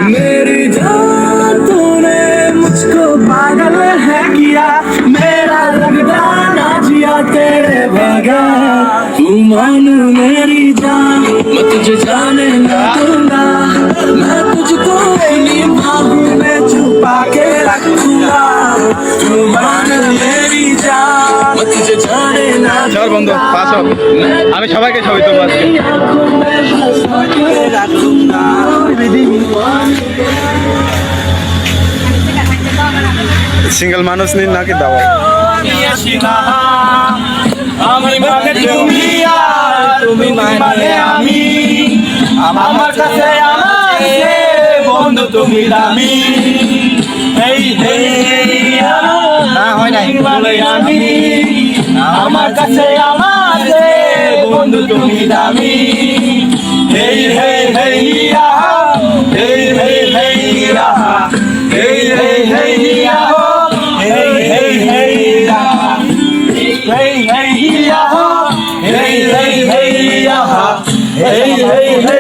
मेरी जान तूने मुझको पागल है किया मेरा लगता ना जिया तेरे बगैर तू मान मेरी जान मैं तुझे जाने ना दूंगा मैं तुझको अपनी बाहों में छुपा के रखूंगा तू मान मेरी जान मैं तुझे जाने ना চল বন্ধু পাস হোক আমি সবাইকে ছবি তুলবো আজকে आंखों में हंसा के रखूंगा সিঙ্গেল মানুষ নিন নাকি দাওয়াই আমি মানে তুমি আর তুমি মানে আমি আমার কাছে আমার বন্ধু তুমি দামি এই না হয় নাই বলে আমি আমার কাছে আমার বন্ধু তুমি দামি এই হেই হেই আহা এই হেই হেই আহা এই হেই হেই আহা এই হেই হেই আহা hey hey hey hey hey hey hey hey